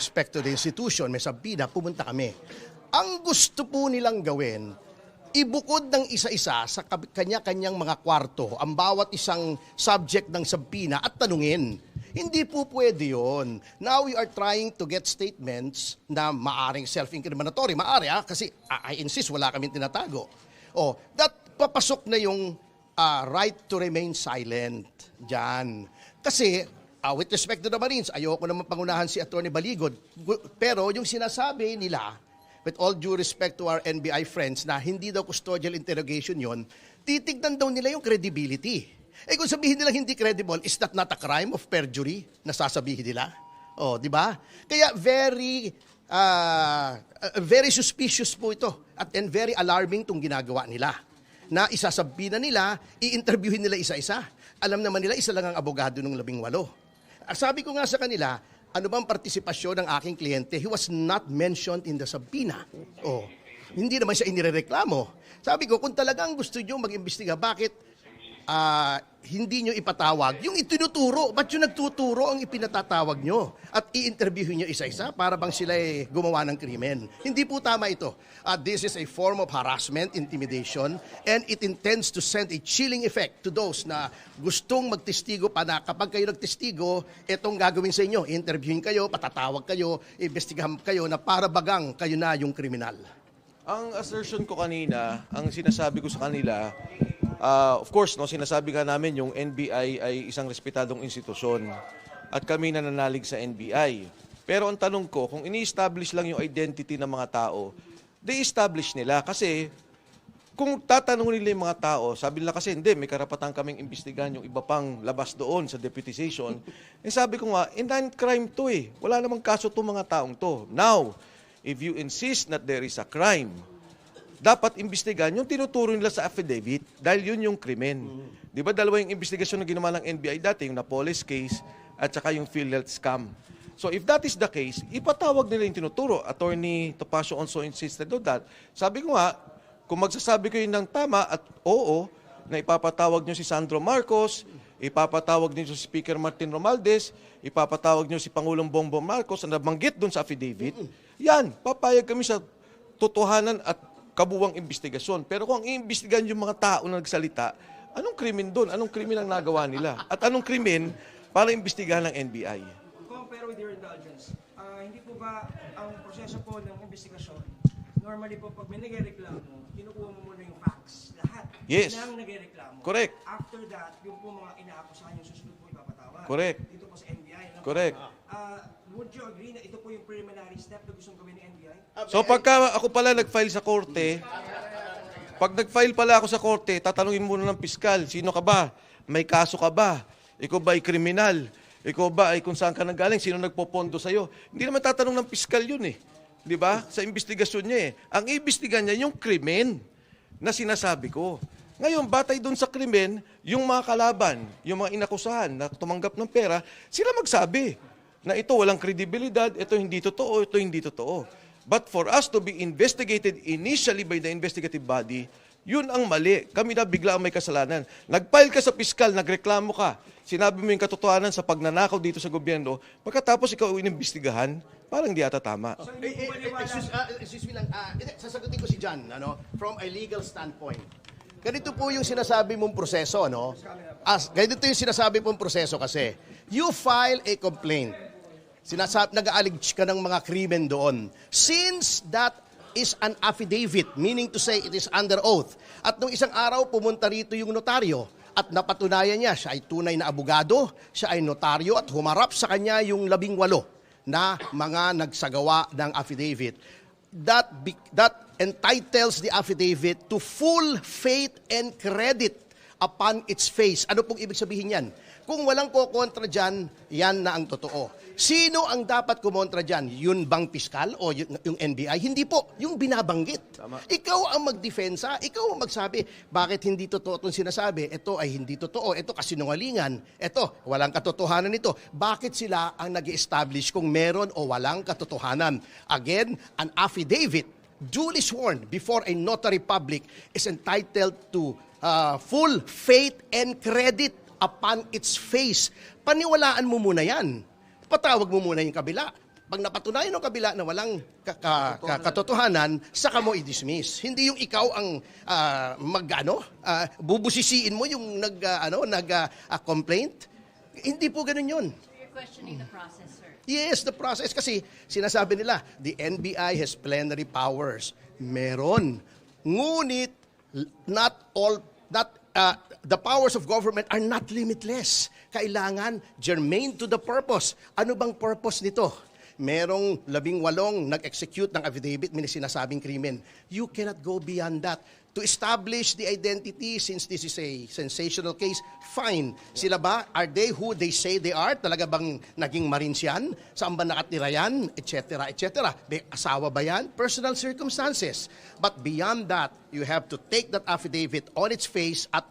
respect to the institution, may sabina, pumunta kami. Ang gusto po nilang gawin, ibukod ng isa-isa sa kanya-kanyang mga kwarto ang bawat isang subject ng sabina at tanungin. Hindi po pwede yun. Now we are trying to get statements na maaring self-incriminatory. Maari kasi I insist, wala kaming tinatago. That papasok na yung right to remain silent dyan. Kasi with respect to the Marines, ayoko naman pangunahan si Atty. Baligod. Pero yung sinasabi nila, with all due respect to our NBI friends, na hindi daw custodial interrogation yon, titignan daw nila yung credibility. Kung sabihin nila hindi credible, is that not a crime of perjury na sasabihin nila? Di ba? Kaya very suspicious po ito and very alarming itong ginagawa nila. Na isasabihin na nila, i-interviewin nila isa-isa. Alam naman nila, isa lang ang abogado ng 18. Sabi ko nga sa kanila, ano bang partisipasyon ng aking kliyente? He was not mentioned in the subpoena. Hindi naman siya inirereklamo. Sabi ko, kung talagang gusto nyo mag-imbestiga, bakit hindi nyo ipatawag? Yung itinuturo, ba't yung nagtuturo ang ipinatatawag nyo? At i-interviewin nyo isa-isa para bang sila gumawa ng krimen? Hindi po tama ito. This is a form of harassment, intimidation, and it intends to send a chilling effect to those na gustong magtestigo pa na kapag kayo nagtestigo, itong gagawin sa inyo. I-interviewin kayo, patatawag kayo, iimbestigahan kayo na para bagang kayo na yung kriminal. Ang assertion ko kanina, ang sinasabi ko sa kanila, of course, sinasabi nga namin yung NBI ay isang respetadong institusyon at kami nananalig sa NBI. Pero ang tanong ko, kung ini-establish lang yung identity ng mga tao, de-establish nila. Kasi kung tatanungin nila yung mga tao, sabi nila kasi hindi, may karapatan kaming imbestigahan yung iba pang labas doon sa deputization. Sabi ko nga, inland crime to Wala namang kaso itong mga taong to. Now, if you insist that there is a crime, dapat imbestigahan yung tinuturo nila sa affidavit dahil yun yung krimen. Di ba dalawa yung investigasyon na ginawa ng NBI dati, yung Napoles case at saka yung PhilHealth scam. So if that is the case, ipatawag nila yung tinuturo. Attorney Topacio also insisted on that. Sabi ko nga, kung magsasabi ko yun ng tama at oo, na ipapatawag nyo si Sandro Marcos, ipapatawag nyo si Speaker Martin Romualdez, ipapatawag nyo si Pangulong Bongbong Marcos na nabanggit dun sa affidavit, yan, papayag kami sa totohanan at kabuwang investigasyon. Pero kung iimbestigahan yung mga tao na nagsalita, anong krimen doon? Anong krimen ang nagawa nila? At anong krimen para imbestigahan ng NBI? Pero with your indulgence, hindi po ba ang proseso po ng investigasyon, normally po pag may nagreklamo, kinukuha mo muna yung facts, lahat Yes. ng nagreklamo. Correct. After that, yung po mga inaakusahan yung susunod po ipapatawag. Correct. Dito po sa NBI. Correct. Would you agree na ito po yung preliminary step na gustong gawin ng NBI? So pagka ako pala nag-file sa korte, pag nag-file pala ako sa korte, tatanungin muna ng piskal, sino ka ba? May kaso ka ba? Ikaw ba ay kriminal? Ikaw ba ay kung saan ka nanggaling? Sino nagpopondo sa'yo? Hindi naman tatanong ng piskal yun Di ba? Sa investigasyon niya Ang iimbestigan niya yung krimen na sinasabi ko. Ngayon, batay doon sa krimen, yung mga kalaban, yung mga inakusahan na tumanggap ng pera, sila magsabi na ito walang kredibilidad, ito hindi totoo, ito hindi totoo. But for us to be investigated initially by the investigative body, yun ang mali. Kami na bigla ang may kasalanan. Nag-file ka sa piskal, nagreklamo ka, sinabi mo yung katotohanan sa pagnanakaw dito sa gobyerno, pagkatapos ikaw inimbestigahan, parang di ata tama. Excuse me lang, sasagutin ko si John, from a legal standpoint. Ganito po yung sinasabi mong proseso, ganito yung sinasabi mong proseso kasi. You file a complaint. Nag-aalig ka ng mga krimen doon. Since that is an affidavit, meaning to say it is under oath, at nung isang araw pumunta rito yung notaryo at napatunayan niya, siya ay tunay na abogado, siya ay notaryo at humarap sa kanya yung 18 na mga nagsagawa ng affidavit. That entitles the affidavit to full faith and credit upon its face. Ano pong ibig sabihin yan? Kung walang kokontra dyan, yan na ang totoo. Sino ang dapat kumontra dyan? Yun bang piskal o yung NBI? Hindi po. Yung binabanggit. Tama. Ikaw ang magdepensa. Ikaw ang magsabi, bakit hindi totoo itong sinasabi? Ito ay hindi totoo. Ito kasinungalingan. Ito, walang katotohanan ito. Bakit sila ang nag-establish kung meron o walang katotohanan? Again, an affidavit duly sworn before a notary public is entitled to full faith and credit upon its face. Paniwalaan mo muna yan. Patawag mo muna yung kabila. pag napatunayan ng kabila na walang katotohanan, saka mo i-dismiss. Hindi yung ikaw ang bubusisiin mo yung complaint. Hindi po ganun yun. You're questioning the process, sir. Yes, the process. Kasi sinasabi nila, the NBI has plenary powers. Meron. Ngunit, the powers of government are not limitless. Kailangan germane to the purpose. Ano bang purpose nito? Merong 18 nag-execute ng affidavit, may sinasabing krimen. You cannot go beyond that. To establish the identity, since this is a sensational case, fine. Sila ba, are they who they say they are? Talaga bang naging Marines yan? Saan ba nakatira yan? Etc. etc. May asawa ba yan? Personal circumstances. But beyond that, you have to take that affidavit on its face at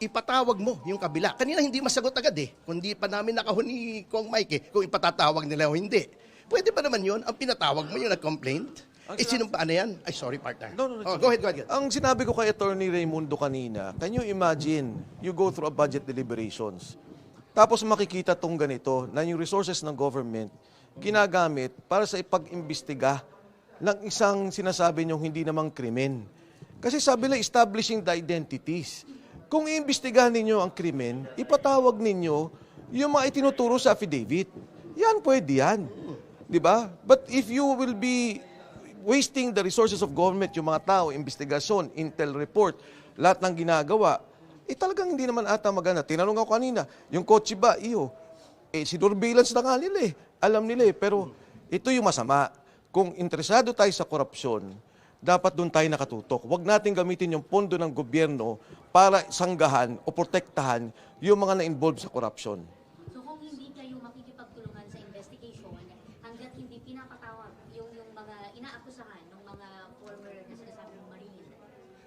ipatawag mo yung kabila. Kanina hindi masagot agad kung di pa namin nakahuni Kong Mike kung ipatatawag nila o hindi. Pwede ba naman yun? Ang pinatawag mo yung nag-complaint? Sinong paano yan? Ay, sorry, partner. No. Go ahead. Ang sinabi ko kay Attorney Raimundo kanina, can you imagine, you go through a budget deliberations, tapos makikita tong ganito, na yung resources ng government, ginagamit para sa ipag-imbestiga ng isang sinasabi niyong hindi namang krimen. Kasi sabi nila, establishing the identities. Kung iimbestigahan ninyo ang krimen, ipatawag ninyo yung mga itinuturo sa affidavit. Yan, pwede yan. Diba? But if you will be wasting the resources of government, yung mga tao, investigasyon, intel report, lahat ng ginagawa, talagang hindi naman ata maganda. Tinanong ako kanina, yung kotse ba, sinurveillance na nga nila Alam nila pero ito yung masama. Kung interesado tayo sa korupsyon, dapat doon tayo nakatutok. Huwag natin gamitin yung pondo ng gobyerno para sanggahan o protektahan yung mga na-involve sa korupsyon. So kung hindi kayo makikipagtulungan sa investigation, hanggat hindi pinapatawag yung mga inaakusahan ng mga former na sinasabing Marine?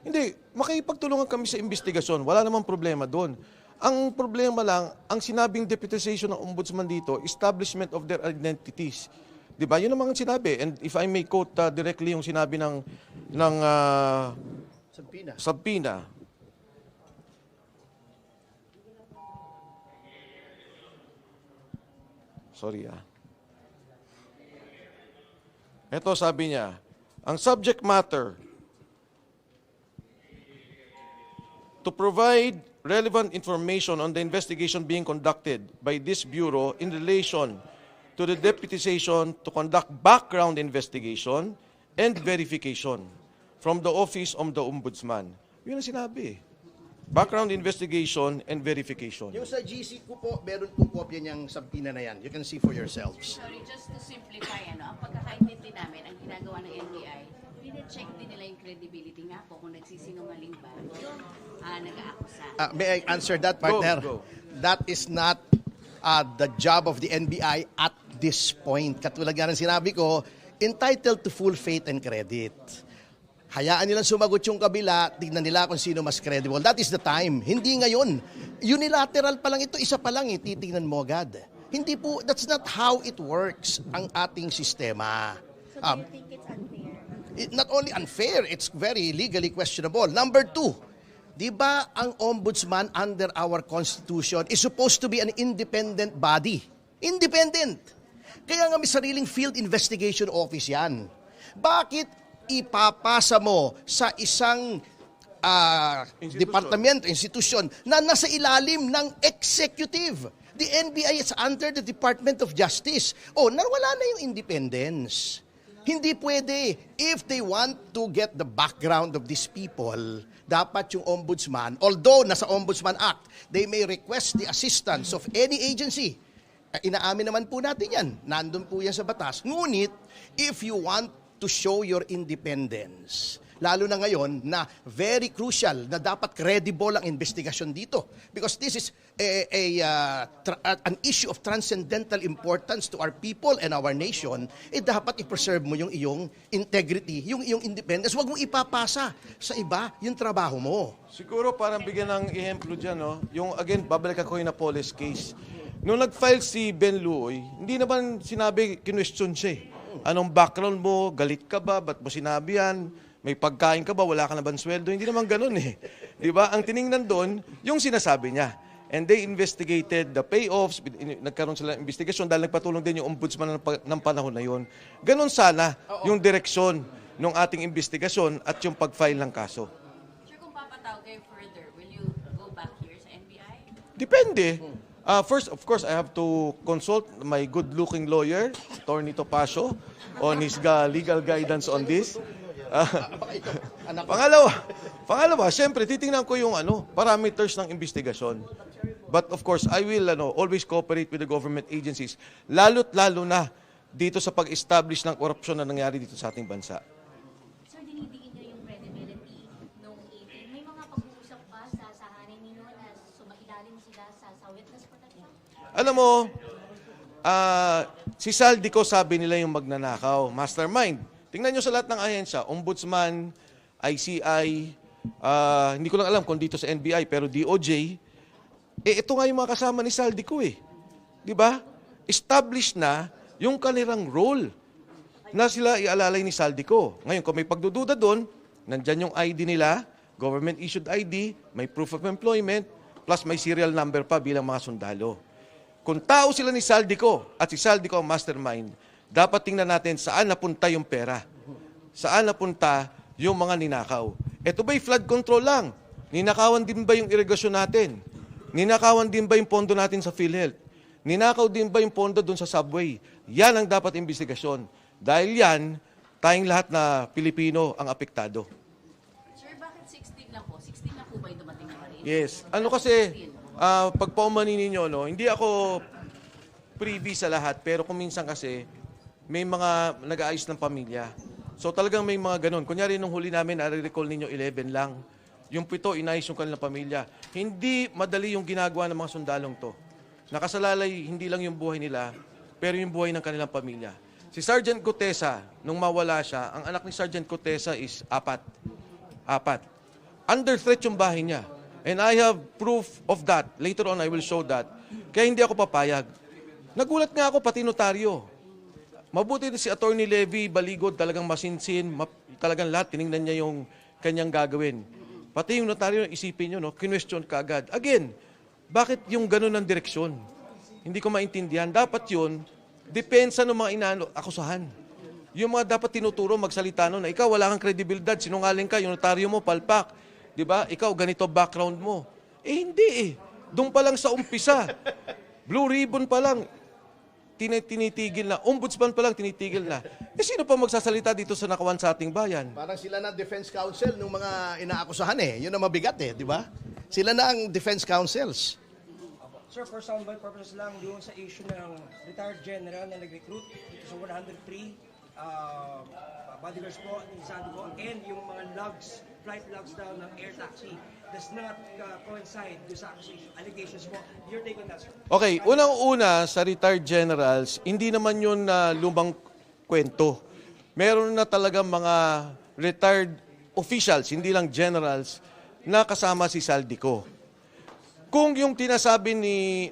Hindi, makikipagtulungan kami sa investigasyon. Wala namang problema doon. Ang problema lang, ang sinabing deputization ng ombudsman dito, establishment of their identities. Diba? Yun ang mga sinabi. And if I may quote directly yung sinabi ng Sabina. Sorry Ito sabi niya, ang subject matter to provide relevant information on the investigation being conducted by this Bureau in relation to the deputization to conduct background investigation and verification from the Office of the Ombudsman. Yun ang sinabi. Background investigation and verification. Yung sa GC ko po, meron pong kopya niyang sabina na yan. You can see for yourselves. Sorry, just to simplify, ang pagkakaintindi namin, ang ginagawa ng NBI, pine-check din nila yung credibility nga po kung nagsisinungaling ba yung nag-aakusa. May I answer that, partner? Go. That is not the job of the NBI at this point. Katulad nga ng sinabi ko, entitled to full faith and credit. Hayaan nilang sumagot yung kabila, tignan nila kung sino mas credible. That is the time. Hindi ngayon. Unilateral pa lang ito, isa pa lang titignan mo agad. Hindi po, that's not how it works, ang ating sistema. So do you think it's unfair? Not only unfair, it's very legally questionable. Number 2, di ba ang ombudsman under our Constitution is supposed to be an independent body? Independent. Kaya nga may sariling field investigation office yan. Bakit ipapasa mo sa isang departamento, institusyon na nasa ilalim ng executive? The NBI is under the Department of Justice. Nawala na yung independence. Hindi pwede. If they want to get the background of these people, dapat yung ombudsman, although nasa Ombudsman Act, they may request the assistance of any agency. Inaamin naman po natin yan. Nandun po yan sa batas. Ngunit, if you want to show your independence, lalo na ngayon na very crucial na dapat credible ang investigasyon dito. Because this is an issue of transcendental importance to our people and our nation, dapat i-preserve mo yung iyong integrity, yung iyong independence. Huwag mong ipapasa sa iba yung trabaho mo. Siguro parang bigyan ng ehemplo dyan, yung again, babalik ako yung Napoles case. Nung nag-file si Ben Luoy, hindi naman sinabi, kinwestiyon siya. Anong background mo? Galit ka ba? Ba't mo sinabi yan? May pagkain ka ba? Wala ka na ba sweldo? Hindi naman ganun Di ba? Ang tiningnan doon, yung sinasabi niya. and they investigated the payoffs, nagkaroon sila ng investigasyon dahil nagpatulong din yung ombudsman ng panahon na yon. Ganon sana yung direksyon ng ating investigasyon at yung pag-file ng kaso. Sir, kung papatawag kayo further, will you go back here sa NBI? Depende. First, of course, I have to consult my good-looking lawyer, Attorney Topacio, on his legal guidance on this. Pangalawa, syempre, titingnan ko yung parameters ng investigasyon. But of course, I will always cooperate with the government agencies, lalo't-lalo na dito sa pag-establish ng korupsyon na nangyari dito sa ating bansa. Sir, dinidiin niyo yung credibility nung 18. May mga pag-uusap pa sa sahanin ninyo na sumailalim sila sa witness protection? Alam mo, si Saldico sabi nila yung magnanakaw, mastermind. Tingnan nyo sa lahat ng ahensya, Ombudsman, ICI, hindi ko lang alam kung dito sa NBI, pero DOJ, ito nga yung mga kasama ni Saldico eh. Di ba? Established na yung kanilang role na sila ialalay ni Saldico. Ngayon, kung may pagdududa doon, nandyan yung ID nila, government-issued ID, may proof of employment, plus may serial number pa bilang mga sundalo. Kung tao sila ni Saldico at si Saldico ang mastermind, dapat tingnan natin saan napunta yung pera. Saan napunta yung mga ninakaw. Ito ba'y flood control lang? Ninakawan din ba yung irigasyon natin? Ninakawan din ba yung pondo natin sa PhilHealth? Ninakaw din ba yung pondo doon sa subway? Yan ang dapat investigasyon. Dahil yan, tayong lahat na Pilipino ang apektado. Sir, bakit 16 lang po? 16 lang po ba yung dumating na rin? Yes. Kasi, pag paumanin ninyo, hindi ako privy sa lahat, pero kung minsan kasi, may mga nag-aayos ng pamilya. So talagang may mga ganun. Kunyari, nung huli namin, nare-recall ninyo 11 lang. Yung 7, inayos yung kanilang pamilya. Hindi madali yung ginagawa ng mga sundalong to. Nakasalalay, hindi lang yung buhay nila, pero yung buhay ng kanilang pamilya. Si Sergeant Gutesa, nung mawala siya, ang anak ni Sergeant Gutesa is 4. Under threat yung bahay niya. And I have proof of that. Later on, I will show that. Kaya hindi ako papayag. Nagulat nga ako, pati notaryo. Mabuti si Attorney Levy Baligod, talagang masinsin, talagang lahat, tinignan niya yung kanyang gagawin. Pati yung notaryo, isipin nyo, kinwestiyon ka agad. Again, bakit yung ganun ng direksyon? Hindi ko maintindihan. Dapat yun, depensa ng mga akusahan. Yung mga dapat tinuturo, magsalita nun, na ikaw, wala kang kredibilidad, sinungaling ka, yung notaryo mo, palpak. Diba? Ikaw, ganito background mo. Hindi eh. Doon pa lang sa umpisa. Blue ribbon pa lang, tinitigil na. Ombudsman pa lang, tinitigil na. Sino pa magsasalita dito sa nakawan sa ating bayan? Parang sila na defense counsel ng mga inaakusahan eh. Yun ang mabigat eh, di ba? Sila na ang defense counsels. Sir, for soundbite purposes lang, yung sa issue ng retired general na nag-recruit dito sa 103 bodyguards po ni Saldico and yung mga logs, flight logs daw ng air taxi does not coincide with sa allegations po. Your take on that, sir? Okay, unang-una sa retired generals, hindi naman yun na lumang kwento. Meron na talagang mga retired officials, hindi lang generals, na kasama si Saldico. Kung yung tinasabi ni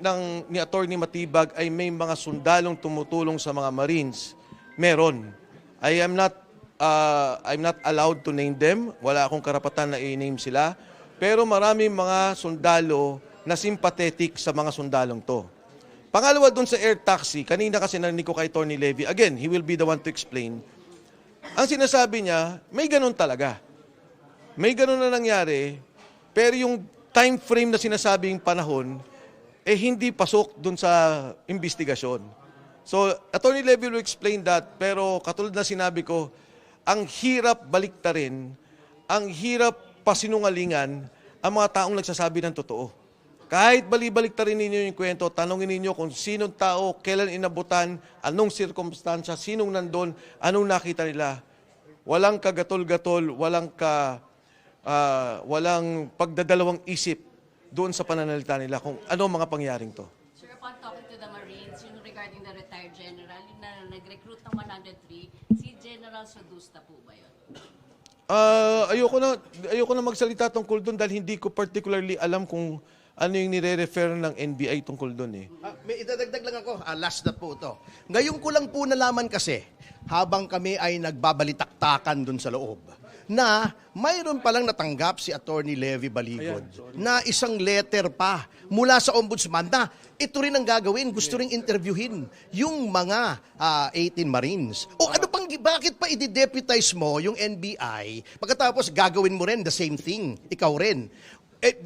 Attorney Matibag ay may mga sundalong tumutulong sa mga Marines, meron. I'm not allowed to name them. Wala akong karapatan na i-name sila. Pero maraming mga sundalo na sympathetic sa mga sundalong to. Pangalawa dun sa air taxi, kanina kasi narinig ko kay Attorney Levy, again, he will be the one to explain. Ang sinasabi niya, may ganun talaga. May ganun na nangyari, pero yung time frame na sinasabing panahon, hindi pasok dun sa investigasyon. So, Attorney Levy will explain that, pero katulad na sinabi ko, ang hirap baliktarin, ang hirap pasinungalingan ang mga taong nagsasabi ng totoo. Kahit bali-baliktarin ninyo yung kwento, tanongin ninyo kung sinong tao, kailan inabutan, anong sirkumstansya, sinong nandun, anong nakita nila. Walang kagatol-gatol, walang pagdadalawang isip doon sa pananalita nila kung ano mga pangyaring to. Sir, upon talking to the Marines, yung regarding the retired general, yung na nag-recruit ng 103, si General Sodusta po ba yun? Ayoko na magsalita tungkol doon dahil hindi ko particularly alam kung ano yung nire-refer ng NBI tungkol doon eh. May idadagdag lang ako, last na po ito. Ngayon ko lang po nalaman kasi, habang kami ay nagbabalitaktakan dun sa loob, na mayroon palang natanggap si Attorney Levy Baligod na isang letter pa mula sa ombudsman na ito rin ang gagawin, gusto ring interviewin yung mga 18 Marines. O ano pang, bakit pa i-deputize mo yung NBI pagkatapos gagawin mo rin the same thing, ikaw rin?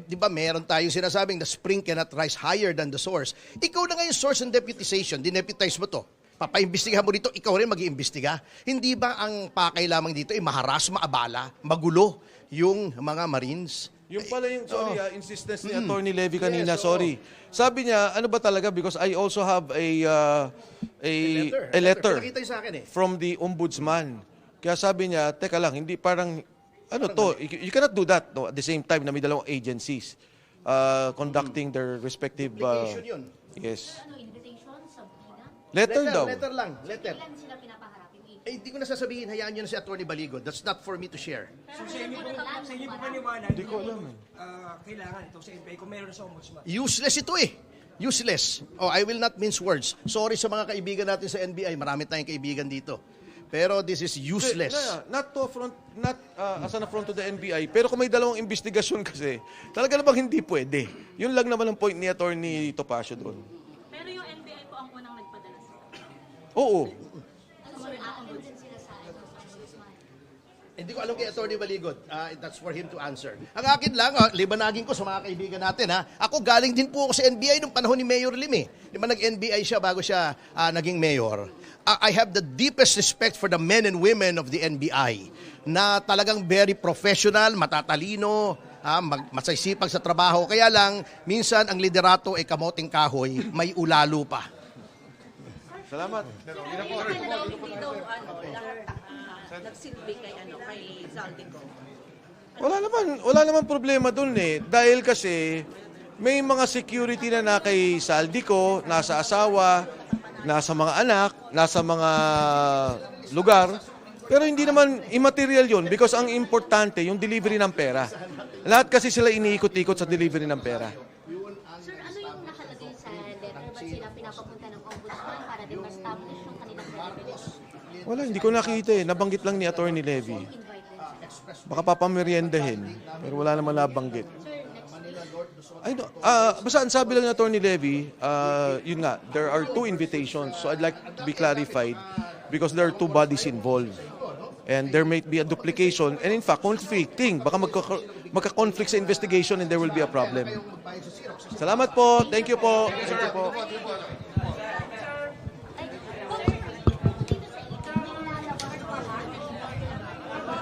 Di ba meron tayong sinasabing the spring cannot rise higher than the source. Ikaw na ngayon source ng deputization, dineputize mo to. Papaimbestigahan mo dito, ikaw rin mag-iimbestiga. Hindi ba ang pakay lamang dito ay maharas, maabala, magulo yung mga Marines? Yung pala yung, insistence ni Attorney Levy kanina, sorry. Sabi niya, ano ba talaga, because I also have a letter Pinakita niyo sa akin eh. from the ombudsman. Kaya sabi niya, teka lang, hindi parang, ano to, you cannot do that no, at the same time na may dalawang agencies conducting their respective... Application yun. Yes. Ano, invitation, subpoena? Letter daw. Letter lang, letter. Kailan sila pinapaharap yung agent? Hindi ko na sasabihin, hayaan nyo na si Attorney Baligod. That's not for me to share. So sa inyo po paniwala, Hindi ko alam eh. Kailangan ito sa NBI kung meron sa ombudsman. Useless ito eh. Useless. Oh, I will not mince words. Sorry sa mga kaibigan natin sa NBI. Marami tayong kaibigan dito. Pero this is useless. Not to affront, not as an affront to the NBI, pero kung may dalawang investigasyon kasi, talaga namang hindi pwede. Yun lang naman ang point ni Attorney Topacio doon. Pero yung NBI po ang unang nagpadala sa Oo. So, aamin din sila sa ombudsman. Hindi ko alam kay Attorney Baligod. That's for him to answer. Ang akin lang, libanagin ko sa mga kaibigan natin. Ako galing din po ako sa NBI nung panahon ni Mayor Lim. Di ba nag-NBI siya bago siya naging mayor? I have the deepest respect for the men and women of the NBI na talagang very professional, matatalino, masaysipag sa trabaho. Kaya lang, minsan ang liderato ay kamoting kahoy, may ulalo pa. Salamat. hindi daw lahat nagsilbi kay Zaldico. Wala naman problema doon eh. Dahil kasi may mga security na kay Saldico, nasa asawa, nasa mga anak, nasa mga lugar. Pero hindi naman immaterial yun because ang importante yung delivery ng pera. Lahat kasi sila iniikot-ikot sa delivery ng pera. Sir, ano yung nakalagay sa letter? Ba't sila pinapapunta ng ombudsman para din ma-establish yung kanilang credibility? Wala, hindi ko nakita eh. Nabanggit lang ni Attorney Levy. Invite din sila. Baka papameriendahin. Pero wala naman nabanggit. I know. Basta ang sabi lang ni Attorney Levy, yun nga, there are two invitations. So I'd like to be clarified because there are two bodies involved. And there might be a duplication and in fact, conflicting. Baka magka-conflict sa investigation and there will be a problem. Salamat po. Thank you po. Thank you po.